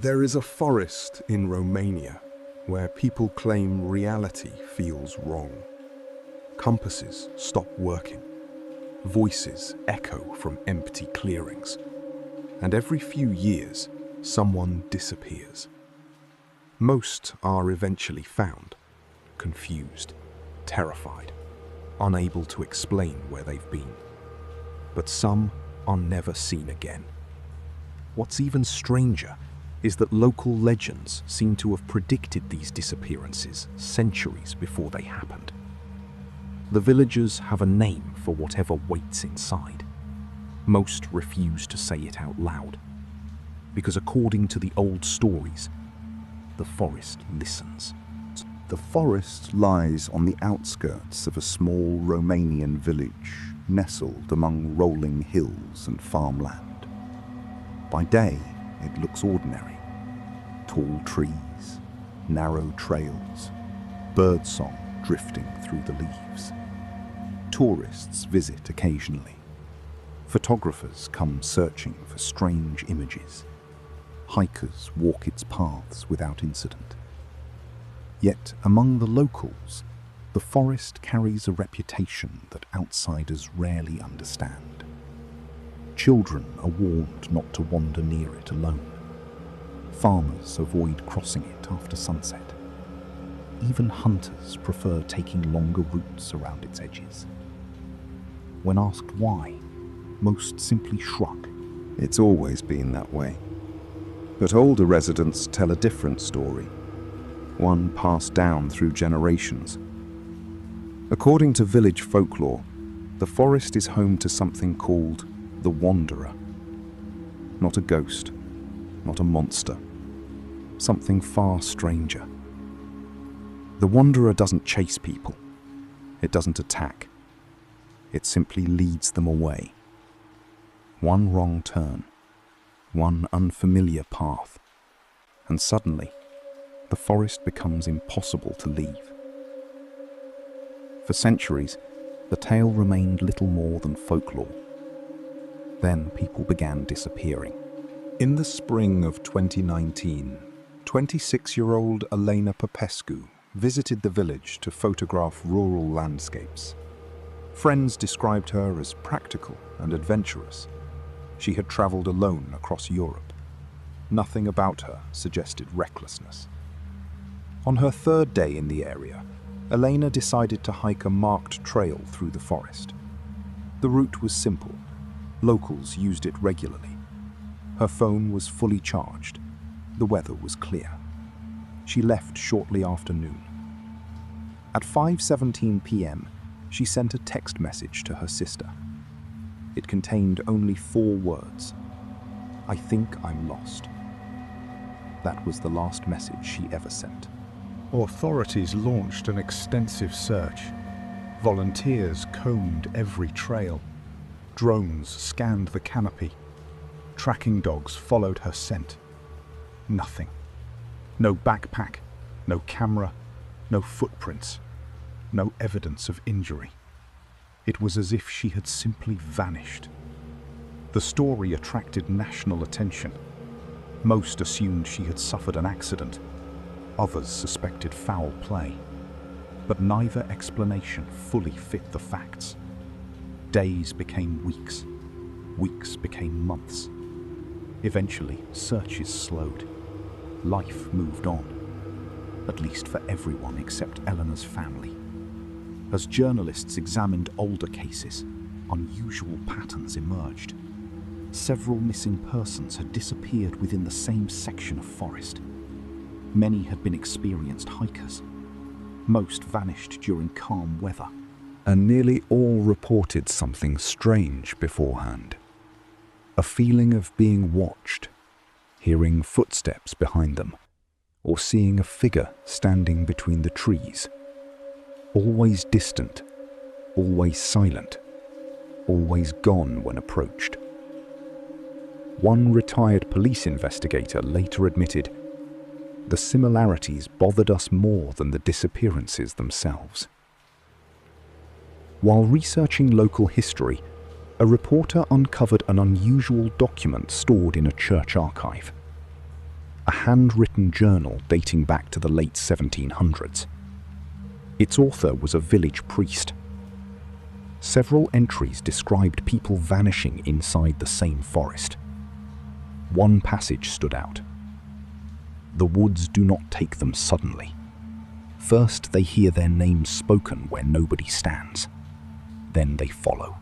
There is a forest in Romania where people claim reality feels wrong. Compasses stop working. Voices echo from empty clearings. And every few years, someone disappears. Most are eventually found, confused, terrified, unable to explain where they've been. But some are never seen again. What's even stranger is that local legends seem to have predicted these disappearances centuries before they happened. The villagers have a name for whatever waits inside. Most refuse to say it out loud, because according to the old stories, the forest listens. The forest lies on the outskirts of a small Romanian village nestled among rolling hills and farmland. By day, it looks ordinary. Tall trees, narrow trails, birdsong drifting through the leaves. Tourists visit occasionally. Photographers come searching for strange images. Hikers walk its paths without incident. Yet among the locals, the forest carries a reputation that outsiders rarely understand. Children are warned not to wander near it alone. Farmers avoid crossing it after sunset. Even hunters prefer taking longer routes around its edges. When asked why, most simply shrug. It's always been that way. But older residents tell a different story, one passed down through generations. According to village folklore, the forest is home to something called the Wanderer. Not a ghost, not a monster, something far stranger. The Wanderer doesn't chase people. It doesn't attack. It simply leads them away. One wrong turn, one unfamiliar path, and suddenly, the forest becomes impossible to leave. For centuries, the tale remained little more than folklore. Then people began disappearing. In the spring of 2019, 26-year-old Elena Popescu visited the village to photograph rural landscapes. Friends described her as practical and adventurous. She had traveled alone across Europe. Nothing about her suggested recklessness. On her third day in the area, Elena decided to hike a marked trail through the forest. The route was simple. Locals used it regularly. Her phone was fully charged. The weather was clear. She left shortly after noon. At 5:17 p.m., she sent a text message to her sister. It contained only 4 words. "I think I'm lost." That was the last message she ever sent. Authorities launched an extensive search. Volunteers combed every trail. Drones scanned the canopy. Tracking dogs followed her scent. Nothing. No backpack, no camera, no footprints, no evidence of injury. It was as if she had simply vanished. The story attracted national attention. Most assumed she had suffered an accident. Others suspected foul play. But neither explanation fully fit the facts. Days became weeks. Weeks became months. Eventually, searches slowed. Life moved on, at least for everyone except Eleanor's family. As journalists examined older cases, unusual patterns emerged. Several missing persons had disappeared within the same section of forest. Many had been experienced hikers. Most vanished during calm weather. And nearly all reported something strange beforehand. A feeling of being watched, hearing footsteps behind them, or seeing a figure standing between the trees. Always distant, always silent, always gone when approached. One retired police investigator later admitted, "The similarities bothered us more than the disappearances themselves." While researching local history, a reporter uncovered an unusual document stored in a church archive. a handwritten journal dating back to the late 1700s. Its author was a village priest. Several entries described people vanishing inside the same forest. One passage stood out. The woods do not take them suddenly. First, they hear their names spoken where nobody stands. Then they follow.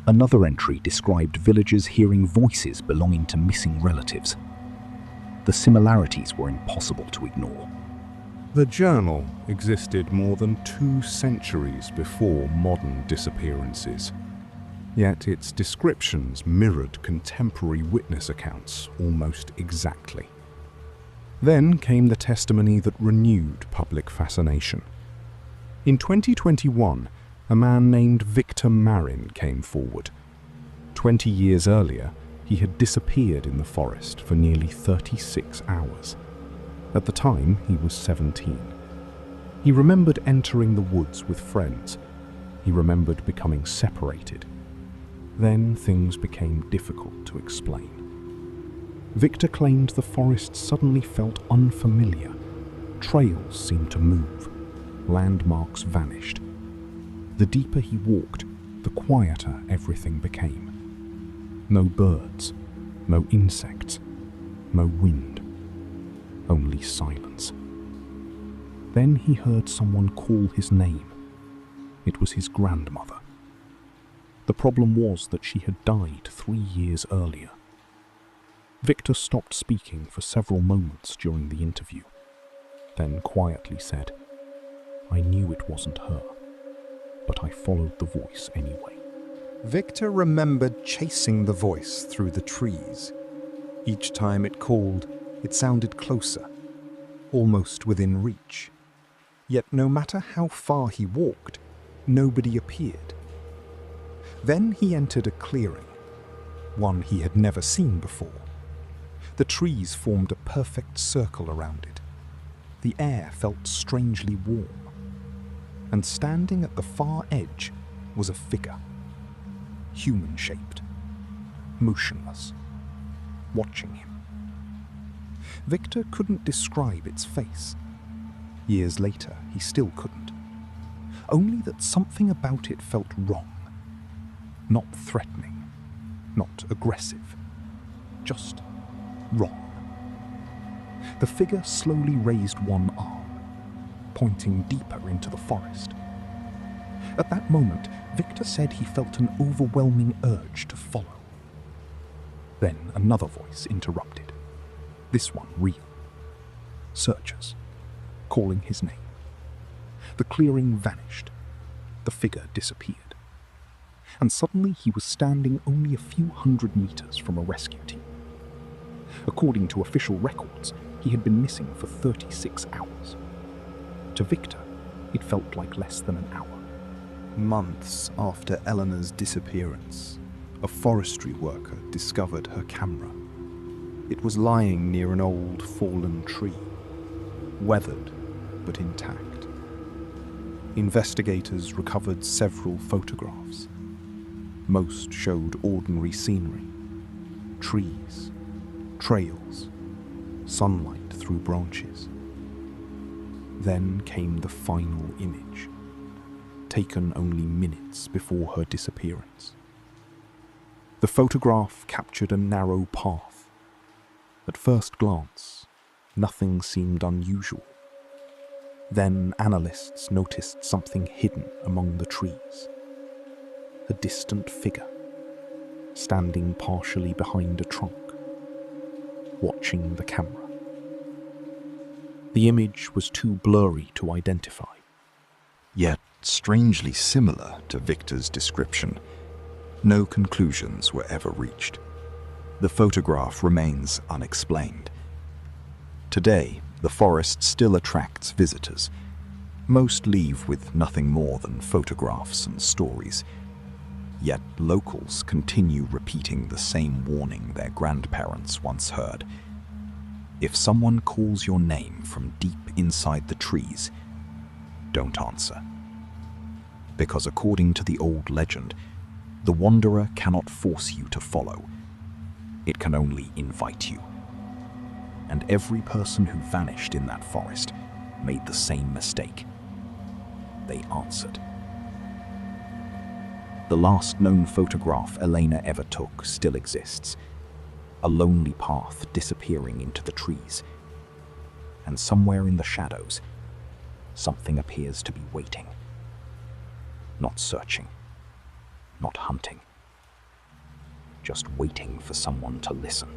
Another entry described villagers hearing voices belonging to missing relatives. The similarities were impossible to ignore. The journal existed more than 2 centuries before modern disappearances, yet its descriptions mirrored contemporary witness accounts almost exactly. Then came the testimony that renewed public fascination. In 2021, a man named Victor Marin came forward. 20 years earlier, he had disappeared in the forest for nearly 36 hours. At the time, he was 17. He remembered entering the woods with friends. He remembered becoming separated. Then things became difficult to explain. Victor claimed the forest suddenly felt unfamiliar. Trails seemed to move. Landmarks vanished. The deeper he walked, the quieter everything became. No birds, no insects, no wind. Only silence. Then he heard someone call his name. It was his grandmother. The problem was that she had died 3 years earlier. Victor stopped speaking for several moments during the interview, then quietly said, "I knew it wasn't her, but I followed the voice anyway." Victor remembered chasing the voice through the trees. Each time it called, it sounded closer, almost within reach. Yet no matter how far he walked, nobody appeared. Then he entered a clearing, one he had never seen before. The trees formed a perfect circle around it. The air felt strangely warm. And standing at the far edge was a figure, human-shaped, motionless, watching him. Victor couldn't describe its face. Years later, he still couldn't. Only that something about it felt wrong. Not threatening, not aggressive, just wrong. The figure slowly raised one arm, pointing deeper into the forest. At that moment, Victor said he felt an overwhelming urge to follow. Then another voice interrupted. This one real. Searchers, calling his name. The clearing vanished. The figure disappeared. And suddenly he was standing only a few hundred meters from a rescue team. According to official records, he had been missing for 36 hours. To Victor, it felt like less than an hour. Months after Eleanor's disappearance, a forestry worker discovered her camera. It was lying near an old fallen tree, weathered but intact. Investigators recovered several photographs. Most showed ordinary scenery, trees, trails, sunlight through branches. Then came the final image, taken only minutes before her disappearance. The photograph captured a narrow path. At first glance, nothing seemed unusual. Then analysts noticed something hidden among the trees. A distant figure, standing partially behind a trunk, watching the camera. The image was too blurry to identify. Yet strangely similar to Victor's description. No conclusions were ever reached. The photograph remains unexplained. Today, the forest still attracts visitors. Most leave with nothing more than photographs and stories. Yet locals continue repeating the same warning their grandparents once heard. If someone calls your name from deep inside the trees, don't answer. Because according to the old legend, the wanderer cannot force you to follow. It can only invite you. and every person who vanished in that forest made the same mistake. They answered. The last known photograph Elena ever took still exists, a lonely path disappearing into the trees. And somewhere in the shadows, something appears to be waiting. Not searching, not hunting, just waiting for someone to listen.